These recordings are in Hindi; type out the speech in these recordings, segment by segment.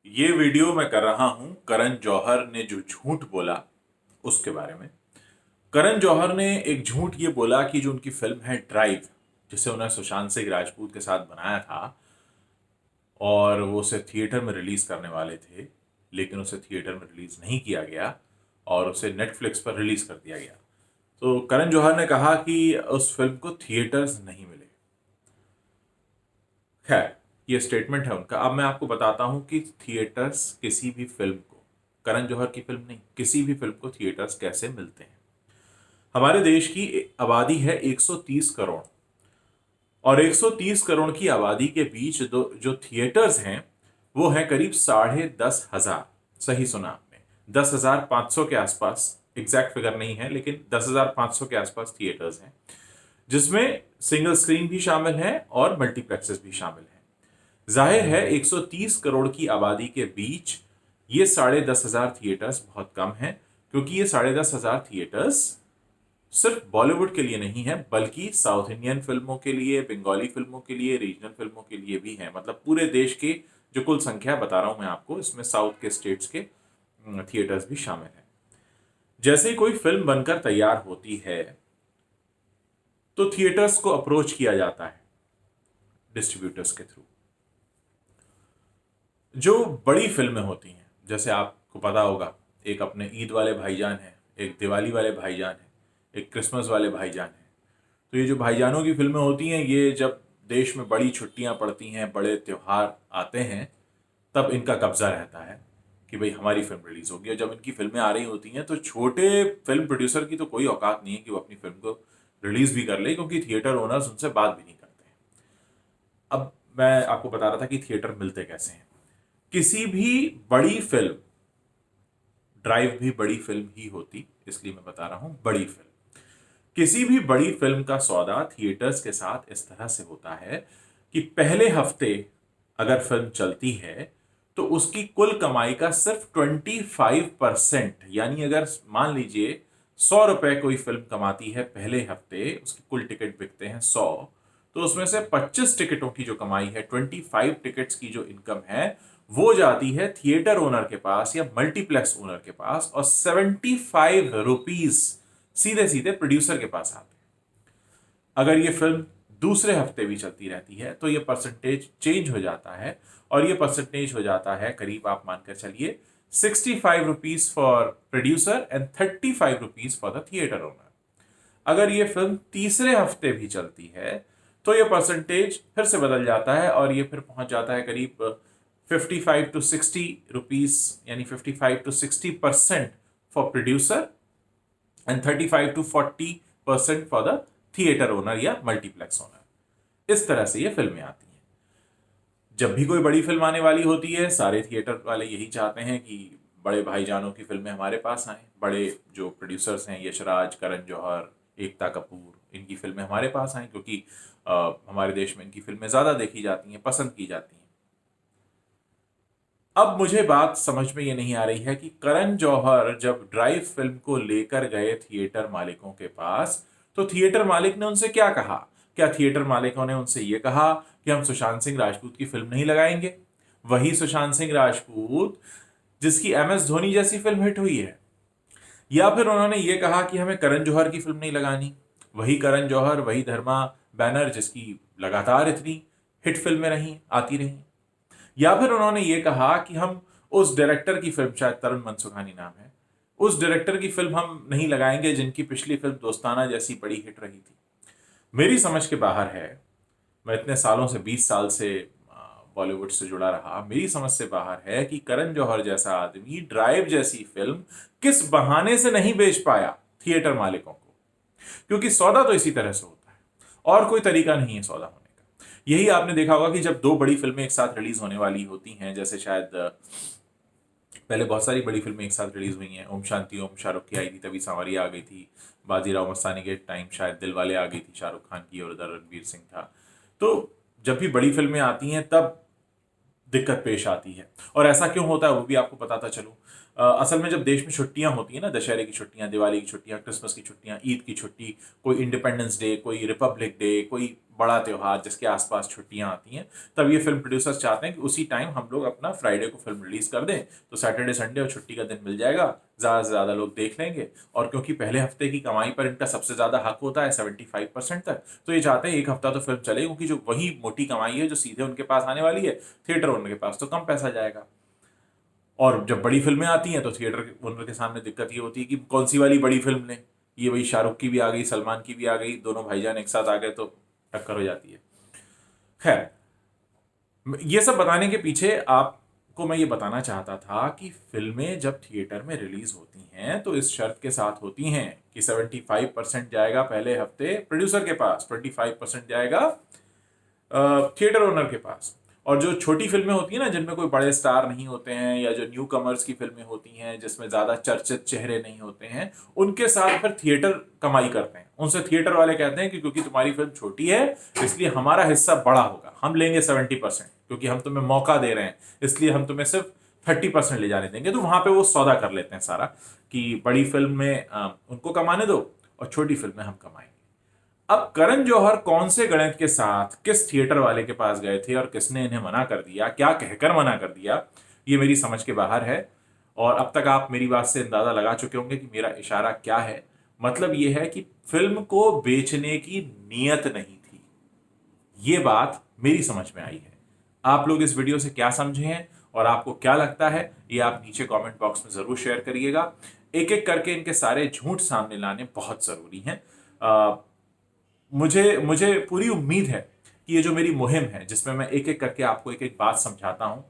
ये वीडियो मैं कर रहा हूं करण जौहर ने जो झूठ बोला उसके बारे में। करण जौहर ने एक झूठ ये बोला कि जो उनकी फिल्म है ड्राइव, जिसे उन्होंने सुशांत सिंह राजपूत के साथ बनाया था और वो उसे थिएटर में रिलीज करने वाले थे, लेकिन उसे थिएटर में रिलीज नहीं किया गया और उसे नेटफ्लिक्स पर रिलीज कर दिया गया। तो करण जौहर ने कहा कि उस फिल्म को थिएटर्स नहीं मिले। खैर, ये स्टेटमेंट है उनका। अब मैं आपको बताता हूं कि थिएटर्स किसी भी फिल्म को, करण जौहर की फिल्म नहीं, किसी भी फिल्म को थिएटर्स कैसे मिलते हैं। हमारे देश की आबादी है 130 करोड़ और 130 करोड़ की आबादी के बीच जो थिएटर्स हैं वो हैं करीब 10,500। सही सुना आपने, 10,500 के आसपास। एग्जैक्ट फिगर नहीं है लेकिन 10,500 के आसपास थिएटर्स हैं, जिसमें सिंगल स्क्रीन भी शामिल है और मल्टीप्लेक्सेस भी शामिल हैं। जाहिर है 130 करोड़ की आबादी के बीच ये 10,500 थिएटर्स बहुत कम हैं, क्योंकि ये 10,500 थिएटर्स सिर्फ बॉलीवुड के लिए नहीं है बल्कि साउथ इंडियन फिल्मों के लिए, बंगाली फिल्मों के लिए, रीजनल फिल्मों के लिए भी है। मतलब पूरे देश की जो कुल संख्या बता रहा हूं मैं आपको, इसमें साउथ के स्टेट्स के थिएटर्स भी शामिल हैं। जैसे ही कोई फिल्म बनकर तैयार होती है तो थिएटर्स को अप्रोच किया जाता है डिस्ट्रीब्यूटर्स के थ्रू। जो बड़ी फिल्में होती हैं, जैसे आपको पता होगा, एक अपने ईद वाले भाईजान है, एक दिवाली वाले भाईजान है, एक क्रिसमस वाले भाईजान है। तो ये जो भाईजानों की फिल्में होती हैं, ये जब देश में बड़ी छुट्टियां पड़ती हैं, बड़े त्योहार आते हैं, तब इनका कब्जा रहता है कि भाई हमारी फिल्म रिलीज होगी। और जब इनकी फिल्में आ रही होती हैं तो छोटे फिल्म प्रोड्यूसर की तो कोई औकात नहीं है कि वो अपनी फिल्म को रिलीज भी कर ले, क्योंकि थिएटर ओनर्स उनसे बात भी नहीं करते हैं। अब मैं आपको बता रहा था कि थिएटर मिलते कैसे हैं। किसी भी बड़ी फिल्म, ड्राइव भी बड़ी फिल्म ही होती, इसलिए मैं बता रहा हूं बड़ी फिल्म। किसी भी बड़ी फिल्म का सौदा थिएटर्स के साथ इस तरह से होता है कि पहले हफ्ते अगर फिल्म चलती है तो उसकी कुल कमाई का सिर्फ 25%, यानी अगर मान लीजिए 100 रुपए कोई फिल्म कमाती है पहले हफ्ते, उसकी कुल टिकट बिकते हैं 100, तो उसमें से 25 टिकटों की जो कमाई है, 25 टिकट्स की जो इनकम है, वो जाती है थिएटर ओनर के पास या मल्टीप्लेक्स ओनर के पास, और 75 रुपीज सीधे सीधे प्रोड्यूसर के पास आते हैं। अगर ये फिल्म दूसरे हफ्ते भी चलती रहती है तो ये परसेंटेज चेंज हो जाता है, और ये परसेंटेज हो जाता है करीब, आप मानकर चलिए, 65 rupees for producer and 35 rupees for the theatre owner. अगर ये फिल्म तीसरे हफ्ते भी चलती है तो ये परसेंटेज फिर से बदल जाता है और ये फिर पहुंच जाता है करीब 55 to 60 रुपीज, यानी 55 to 60% for producer and 35 to 40% for the theatre owner या मल्टीप्लेक्स ओनर। इस तरह से ये फिल्में आती हैं। जब भी कोई बड़ी फिल्म आने वाली होती है, सारे थिएटर वाले यही चाहते हैं कि बड़े भाईजानों की फिल्में हमारे पास आए, बड़े जो प्रोड्यूसर्स हैं, यशराज, करण जौहर, एकता कपूर, इनकी फिल्में हमारे पास आए, क्योंकि हमारे देश में इनकी फिल्में ज्यादा देखी जाती हैं, पसंद की जाती हैं। अब मुझे बात समझ में ये नहीं आ रही है कि करण जौहर जब ड्राइव फिल्म को लेकर गए थिएटर मालिकों के पास, तो थिएटर मालिक ने उनसे क्या कहा। क्या थिएटर मालिकों ने उनसे ये कहा कि हम सुशांत सिंह राजपूत की फिल्म नहीं लगाएंगे? वही सुशांत सिंह राजपूत जिसकी MS धोनी जैसी फिल्म हिट हुई है। या फिर उन्होंने ये कहा कि हमें करण जौहर की फिल्म नहीं लगानी, वही करण जौहर, वही धर्मा बैनर जिसकी लगातार इतनी हिट फिल्में रही, आती रही। या फिर उन्होंने ये कहा कि हम उस डायरेक्टर की फिल्म, शायद तरुण मनसुखानी नाम है, उस डायरेक्टर की फिल्म हम नहीं लगाएंगे जिनकी पिछली फिल्म दोस्ताना जैसी बड़ी हिट रही थी। मेरी समझ के बाहर है। मैं इतने सालों से, 20 साल से बॉलीवुड से जुड़ा रहा, मेरी समझ से बाहर है कि करण जौहर जैसा आदमी ड्राइव जैसी फिल्म किस बहाने से नहीं बेच पाया थिएटर मालिकों को, क्योंकि सौदा तो इसी तरह से होता है और कोई तरीका नहीं है सौदा होने का। यही आपने देखा होगा कि जब दो बड़ी फिल्में एक साथ रिलीज होने वाली होती हैं, जैसे शायद पहले बहुत सारी बड़ी फिल्में एक साथ रिलीज हुई हैं, ओम शांति ओम शाहरुख की आई थी, तभी सांवरिया आ गई थी, बाजीराव मस्तानी के टाइम शायद दिलवाले आ गई थी शाहरुख खान की और उधर रणवीर सिंह था। तो जब भी बड़ी फिल्में आती हैं तब दिक्कत पेश आती है। और ऐसा क्यों होता है वो भी आपको बताता चलूं। असल में जब देश में छुट्टियां होती हैं ना, दशहरे की छुट्टियां, दिवाली की छुट्टियां, क्रिसमस की छुट्टियां, ईद की छुट्टी, कोई इंडिपेंडेंस डे, कोई रिपब्लिक डे, कोई बड़ा त्यौहार जिसके आसपास छुट्टियां आती हैं, तब ये फिल्म प्रोड्यूसर्स चाहते हैं कि उसी टाइम हम लोग अपना फ्राइडे को फिल्म रिलीज कर दें, तो सैटरडे संडे और छुट्टी का दिन मिल जाएगा, ज़्यादा से ज़्यादा लोग देख लेंगे। और क्योंकि पहले हफ्ते की कमाई पर इनका सबसे ज़्यादा हक होता है 75% तक, तो ये चाहते हैं एक हफ्ता तो फिल्म चले, क्योंकि जो वही मोटी कमाई है जो सीधे उनके पास आने वाली है, थिएटर ओनर के पास तो कम पैसा जाएगा। और जब बड़ी फिल्में आती हैं तो थिएटर ओनर के सामने दिक्कत ये होती है कि कौन सी वाली बड़ी फिल्म लें। ये वही शाहरुख की भी आ गई, सलमान की भी आ गई, दोनों भाईजान एक साथ आ गए तो टक्कर हो जाती है। खैर, ये सब बताने के पीछे आपको मैं ये बताना चाहता था कि फिल्में जब थिएटर में रिलीज होती हैं तो इस शर्त के साथ होती हैं कि 75% जाएगा पहले हफ्ते प्रोड्यूसर के पास, 25% जाएगा थिएटर ओनर के पास। और जो छोटी फिल्में होती हैं ना, जिनमें कोई बड़े स्टार नहीं होते हैं, या जो न्यू कमर्स की फिल्में होती हैं जिसमें ज़्यादा चर्चित चेहरे नहीं होते हैं, उनके साथ फिर थिएटर कमाई करते हैं। उनसे थिएटर वाले कहते हैं कि क्योंकि तुम्हारी फिल्म छोटी है इसलिए हमारा हिस्सा बड़ा होगा, हम लेंगे 70%, क्योंकि हम तुम्हें मौका दे रहे हैं इसलिए हम तुम्हें सिर्फ 30% ले जाने देंगे। तो वहां पे वो सौदा कर लेते हैं सारा कि बड़ी फिल्म में उनको कमाने दो और छोटी फिल्म में हम कमाएंगे। अब करण जौहर कौन से गणित के साथ किस थिएटर वाले के पास गए थे और किसने इन्हें मना कर दिया, क्या कहकर मना कर दिया, ये मेरी समझ के बाहर है। और अब तक आप मेरी बात से अंदाजा लगा चुके होंगे कि मेरा इशारा क्या है। मतलब ये है कि फिल्म को बेचने की नीयत नहीं थी। ये बात मेरी समझ में आई है। आप लोग इस वीडियो से क्या समझे हैं और आपको क्या लगता है, ये आप नीचे कमेंट बॉक्स में जरूर शेयर करिएगा। एक एक करके इनके सारे झूठ सामने लाने बहुत जरूरी हैं। मुझे मुझे पूरी उम्मीद है कि ये जो मेरी मुहिम है, जिसमें मैं एक एक करके आपको एक एक बात समझाता हूं,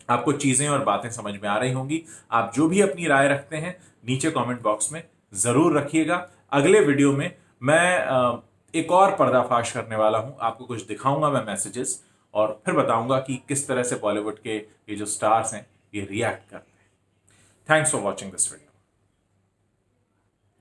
आपको चीजें और बातें समझ में आ रही होंगी। आप जो भी अपनी राय रखते हैं नीचे कमेंट बॉक्स में जरूर रखिएगा। अगले वीडियो में मैं एक और पर्दाफाश करने वाला हूं, आपको कुछ दिखाऊंगा मैं मैसेजेस, और फिर बताऊंगा कि किस तरह से बॉलीवुड के ये जो स्टार्स हैं ये रिएक्ट करते हैं। Thanks for watching this video.